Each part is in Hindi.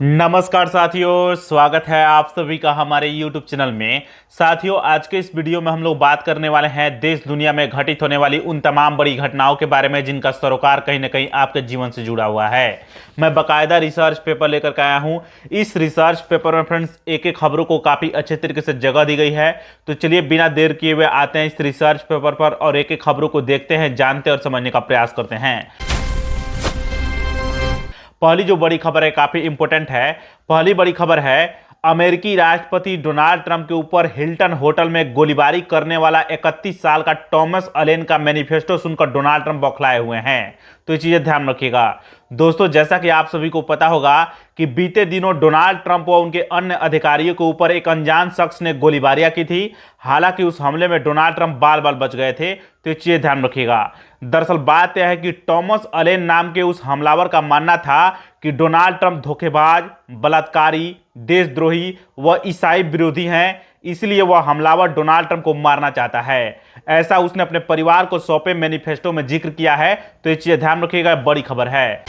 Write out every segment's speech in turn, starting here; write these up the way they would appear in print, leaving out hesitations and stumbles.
नमस्कार साथियों, स्वागत है आप सभी का हमारे YouTube चैनल में। साथियों, आज के इस वीडियो में हम लोग बात करने वाले हैं देश दुनिया में घटित होने वाली उन तमाम बड़ी घटनाओं के बारे में जिनका सरोकार कहीं ना कहीं आपके जीवन से जुड़ा हुआ है। मैं बाकायदा रिसर्च पेपर लेकर के आया हूं। इस रिसर्च पेपर में फ्रेंड्स एक एक खबरों को काफ़ी अच्छे तरीके से जगह दी गई है। तो चलिए बिना देर किए हुए आते हैं इस रिसर्च पेपर पर और एक एक खबरों को देखते हैं, जानते और समझने का प्रयास करते हैं। पहली जो बड़ी खबर है काफी इंपॉर्टेंट है। पहली बड़ी खबर है अमेरिकी राष्ट्रपति डोनाल्ड ट्रंप के ऊपर हिल्टन होटल में गोलीबारी करने वाला 31 साल का टॉमस अलेन का मैनिफेस्टो सुनकर डोनाल्ड ट्रंप बौखलाए हुए हैं। तो ये चीजें ध्यान रखिएगा दोस्तों। जैसा कि आप सभी को पता होगा कि बीते दिनों डोनाल्ड ट्रंप व उनके अन्य अधिकारियों के ऊपर एक अनजान शख्स ने गोलीबारियां की थी। हालांकि उस हमले में डोनाल्ड ट्रंप बाल बाल बच गए थे। तो ये चीजें ध्यान रखिएगा। दरअसल बात यह है कि टॉमस अलेन नाम के उस हमलावर का मानना था कि डोनाल्ड ट्रंप धोखेबाज, बलात्कारी, देशद्रोही व ईसाई विरोधी हैं, इसलिए वह हमलावर डोनाल्ड ट्रंप को मारना चाहता है। ऐसा उसने अपने परिवार को सौंपे मैनिफेस्टो में जिक्र किया है। तो ये चीजें ध्यान रखिएगा, बड़ी खबर है।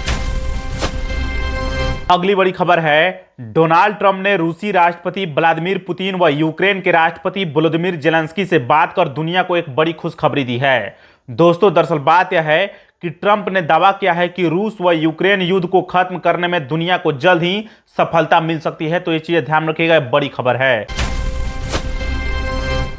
अगली बड़ी खबर है डोनाल्ड ट्रंप ने रूसी राष्ट्रपति व्लादिमीर पुतिन व यूक्रेन के राष्ट्रपति वोलोदिमीर जेलेंस्की से बात कर दुनिया को एक बड़ी खुशखबरी दी है। दोस्तों, दरअसल बात यह है कि ट्रंप ने दावा किया है कि रूस व यूक्रेन युद्ध को खत्म करने में दुनिया को जल्द ही सफलता मिल सकती है। तो ये चीजें ध्यान रखिएगा, बड़ी खबर है।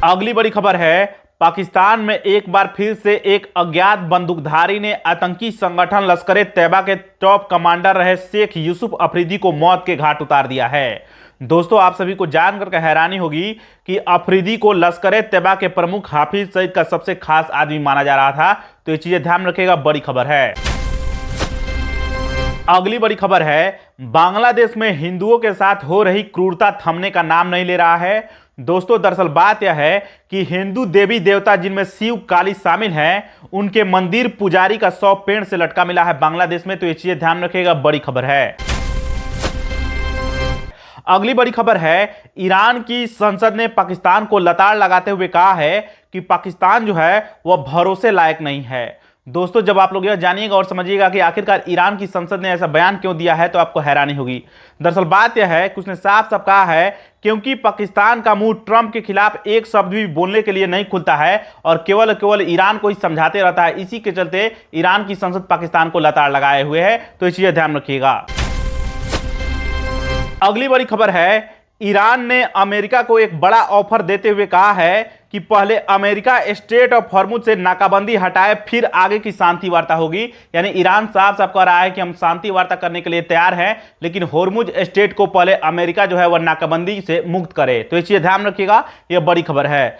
अगली बड़ी खबर है पाकिस्तान में एक बार फिर से एक अज्ञात बंदूकधारी ने आतंकी संगठन लश्कर-ए-तैयबा के टॉप कमांडर रहे शेख यूसुफ अफरीदी को मौत के घाट उतार दिया है। दोस्तों, आप सभी को जानकर के हैरानी होगी कि अफरीदी को लश्कर-ए-तैयबा के प्रमुख हाफिज सईद का सबसे खास आदमी माना जा रहा था। तो ये चीजें ध्यान रखिएगा, बड़ी खबर है। अगली बड़ी खबर है बांग्लादेश में हिंदुओं के साथ हो रही क्रूरता थमने का नाम नहीं ले रहा है। दोस्तों, दरअसल बात यह है कि हिंदू देवी देवता जिनमें शिव, काली शामिल हैं, उनके मंदिर पुजारी का शव पेड़ से लटका मिला है बांग्लादेश में। तो ये चीजें ध्यान रखिएगा, बड़ी खबर है। अगली बड़ी खबर है ईरान की संसद ने पाकिस्तान को लताड़ लगाते हुए कहा है कि पाकिस्तान जो है वह भरोसे लायक नहीं है। दोस्तों, जब आप लोग यह जानिएगा और समझिएगा कि आखिरकार ईरान की संसद ने ऐसा बयान क्यों दिया है तो आपको हैरानी होगी। दरअसल बात यह है कि उसने साफ साफ कहा है क्योंकि पाकिस्तान का मुंह ट्रंप के खिलाफ एक शब्द भी बोलने के लिए नहीं खुलता है और केवल ईरान को ही समझाते रहता है। इसी के चलते ईरान की संसद पाकिस्तान को लताड़ लगाए हुए है। तो ये चीजें ध्यान रखिएगा। अगली बड़ी खबर है ईरान ने अमेरिका को एक बड़ा ऑफर देते हुए कहा है कि पहले अमेरिका स्ट्रेट ऑफ हॉर्मुज से नाकाबंदी हटाए, फिर आगे की शांति वार्ता होगी। यानी ईरान साफ साफ कह रहा है कि हम शांति वार्ता करने के लिए तैयार हैं, लेकिन हॉर्मुज स्ट्रेट को पहले अमेरिका जो है वह नाकाबंदी से मुक्त करे। तो ये चीज ध्यान रखिएगा, यह बड़ी खबर है।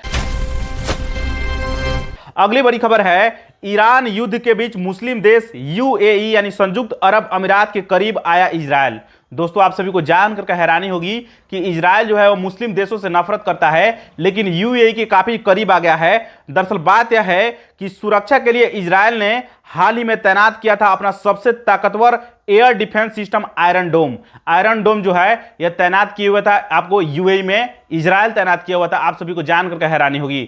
अगली बड़ी खबर है ईरान युद्ध के बीच मुस्लिम देश यूएई यानी संयुक्त अरब अमीरात के करीब आया इजरायल। दोस्तों, आप सभी को जानकर के हैरानी होगी कि इजरायल जो है वो मुस्लिम देशों से नफरत करता है, लेकिन यूएई के काफी करीब आ गया है। दरअसल बात यह है कि सुरक्षा के लिए इजरायल ने हाल ही में तैनात किया था अपना सबसे ताकतवर एयर डिफेंस सिस्टम आयरन डोम। आयरन डोम जो है यह तैनात किया हुआ था, आपको यूएई में इजरायल तैनात किया हुआ था। आप सभी को जानकर के हैरानी होगी।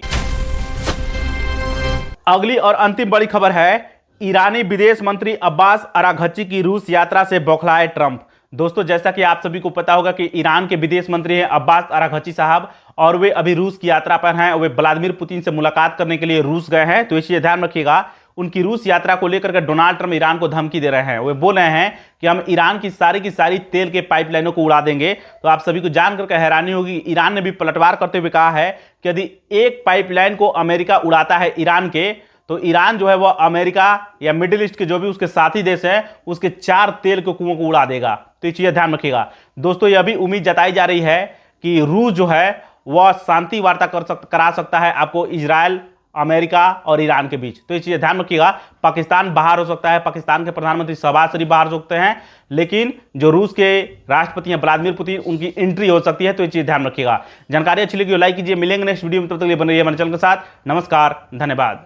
अगली और अंतिम बड़ी खबर है ईरानी विदेश मंत्री अब्बास अराघची की रूस यात्रा से बौखलाए ट्रंप। दोस्तों, जैसा कि आप सभी को पता होगा कि ईरान के विदेश मंत्री हैं अब्बास अराघची साहब और वे अभी रूस की यात्रा पर हैं। वे व्लादिमीर पुतिन से मुलाकात करने के लिए रूस गए हैं। तो इसे ध्यान रखिएगा, उनकी रूस यात्रा को लेकर के डोनाल्ड ट्रंप ईरान को धमकी दे रहे हैं। वे बोल रहे हैं कि हम ईरान की सारी तेल के पाइपलाइनों को उड़ा देंगे। तो आप सभी को जानकर के हैरानी होगी, ईरान ने भी पलटवार करते हुए कहा है कि यदि एक पाइपलाइन को अमेरिका उड़ाता है ईरान के, तो ईरान जो है वह अमेरिका या मिडिल ईस्ट के जो भी उसके साथी देश हैं उसके 4 तेल के कुओं को उड़ा देगा। तो ये चीजें ध्यान रखिएगा। दोस्तों, यह भी उम्मीद जताई जा रही है कि रूस जो है वह शांति वार्ता करा सकता है आपको इजरायल, अमेरिका और ईरान के बीच। तो ये चीजें ध्यान रखिएगा। पाकिस्तान बाहर हो सकता है, पाकिस्तान के प्रधानमंत्री शहबाज शरीफ बाहर हो सकते हैं, लेकिन जो रूस के राष्ट्रपति हैं व्लादिमीर पुतिन, उनकी एंट्री हो सकती है। तो ये चीज ध्यान रखिएगा। जानकारी अच्छी लगी तो लाइक कीजिए। मिलेंगे नेक्स्ट वीडियो में, तब तक के लिए बने रहिए हमारे चैनल के साथ। नमस्कार, धन्यवाद।